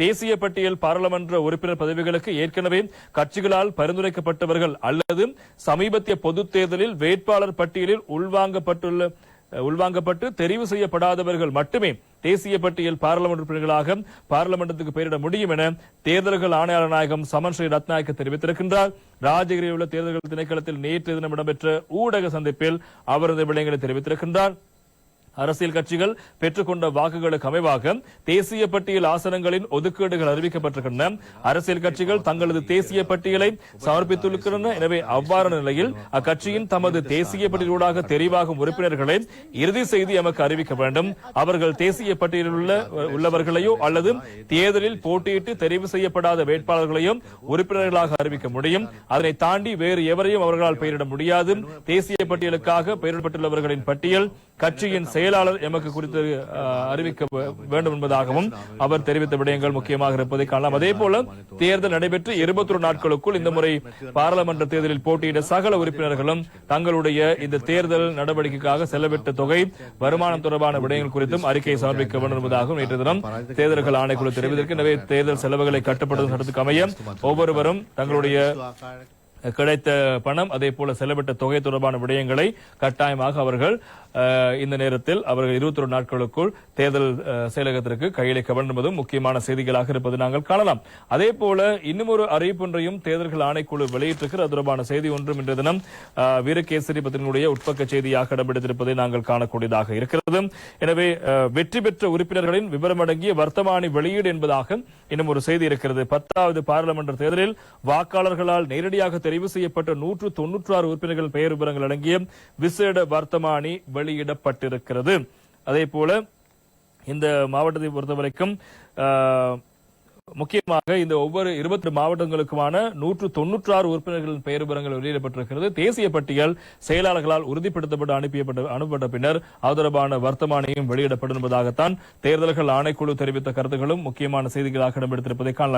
தேசிய பட்டியல் பாராளுமன்ற உறுப்பினர் பதவிகளுக்கு ஏற்கனவே கட்சிகளால் பரிந்துரைக்கப்பட்டவர்கள் அல்லது சமீபத்திய பொதுத் தேர்தலில் வேட்பாளர் பட்டியலில் உள்வாங்கப்பட்டு தெரிவு செய்யப்படாதவர்கள் மட்டுமே தேசிய பட்டியல் பாராளுமன்ற உறுப்பினர்களாக பாராளுமன்றத்துக்கு பெயரிட முடியும் என தேர்தல்கள் ஆணையாளர் நாயகம் சமன் ஸ்ரீ ரத்நாயக்க தெரிவித்திருக்கின்றார். ராஜகிரியில் உள்ள தேர்தல்கள் திணைக்களத்தில் நேற்று தினம் இடம்பெற்ற ஊடக சந்திப்பில் அவர் இந்த விடயங்களை தெரிவித்திருக்கின்றார். அரசியல் கட்சிகள் பெற்றுக்கொண்ட வாக்குகளுக்கு அமைவாக தேசிய பட்டியல் ஆசனங்களின் ஒதுக்கீடுகள் அறிவிக்கப்பட்டிருக்கின்றன. அரசியல் கட்சிகள் தங்களது தேசிய பட்டியலை சமர்ப்பித்துள்ளன. எனவே அவ்வாறான நிலையில் அக்கட்சியின் தமது தேசிய பட்டியலூடாக தெரிவாகும் உறுப்பினர்களை இறுதி செய்தி எமக்கு அறிவிக்க வேண்டும். அவர்கள் தேசிய பட்டியலில் உள்ளவர்களையோ அல்லது தேர்தலில் போட்டியிட்டு தெரிவு செய்யப்படாத வேட்பாளர்களையும் உறுப்பினர்களாக அறிவிக்க முடியும். அதனை தாண்டி வேறு எவரையும் அவர்களால் பெயரிட முடியாது. தேசிய பட்டியலுக்காக பெயரிடப்பட்டுள்ளவர்களின் பட்டியல் கட்சியின் செயலாளர் எமக்கு குறித்து அறிவிக்க வேண்டும் என்பதாகவும் அவர் தெரிவித்த விடயங்கள் முக்கியமாக இருப்பதை காணலாம். அதே போல தேர்தல் நடைபெற்று 21 நாட்களுக்குள் இந்த முறை பாராளுமன்ற தேர்தலில் போட்டியிட சகல உறுப்பினர்களும் தங்களுடைய இந்த தேர்தல் நடவடிக்கைக்காக செலவிட்ட தொகை வருமானம் தொடர்பான விடயங்கள் குறித்தும் அறிக்கையை சமர்ப்பிக்க வேண்டும் என்பதாகவும் நேற்று தினம் தேர்தல்கள் ஆணைக்குழு தெரிவித்திருக்கு. எனவே தேர்தல் செலவுகளை கட்டுப்படுத்தும் சட்டத்துக்கு அமைய ஒவ்வொருவரும் தங்களுடைய கிடைத்த பணம் அதே போல செலவிட்ட தொகை தொடர்பான விடயங்களை கட்டாயமாக அவர்கள் இந்த நேரத்தில் அவர்கள் 21 நாட்களுக்குள் தேர்தல் செயலகத்திற்கு கையளிக்க வேண்டும் என்பதும் முக்கியமான செய்திகளாக இருப்பது நாங்கள் காணலாம். அதே போல இன்னும் ஒரு அறிவிப்பொன்றையும் தேர்தல்கள் ஆணைக்குழு வெளியிட்டிருக்கிறது. அது தொடர்பான செய்தி ஒன்றும் இன்றைய தினம் வீரகேசரி பத்திரிகையுடைய உட்பக்க செய்தியாக இடம்பெற்றிருப்பதை நாங்கள் காணக்கூடியதாக இருக்கிறது. எனவே வெற்றி பெற்ற உறுப்பினர்களின் விவரம் அடங்கிய வர்த்தமானி வெளியீடு என்பதாக இன்னும் ஒரு செய்தி இருக்கிறது. 10வது பாராளுமன்ற தேர்தலில் வாக்காளர்களால் நேரடியாக தெரிவு செய்யப்பட்ட 196 உறுப்பினர்கள் பெயர் விவரங்கள் அடங்கிய விசேட வர்த்தமானி வெளியிடப்பட்டிருக்கிறது. அதே போல இந்த மாவட்டத்தை பொறுத்தவரைக்கும் முக்கியமாக இந்த ஒவ்வொரு 22 மாவட்டங்களுக்குமான 196 உறுப்பினர்களின் பெயர் விவரங்கள் வெளியிடப்பட்டிருக்கிறது. தேசிய பட்டியல் செயலாளர்களால் உறுதிப்படுத்தப்பட்டு அனுப்பப்பட்ட பின்னர் அது தொடர்பான வர்த்தமானியும் வெளியிடப்படும் என்பதாகத்தான் தேர்தல்கள் ஆணைக்குழு தெரிவித்த கருத்துக்களும் முக்கியமான செய்திகளாக இடம்பெடுத்திருப்பதை காணலாம்.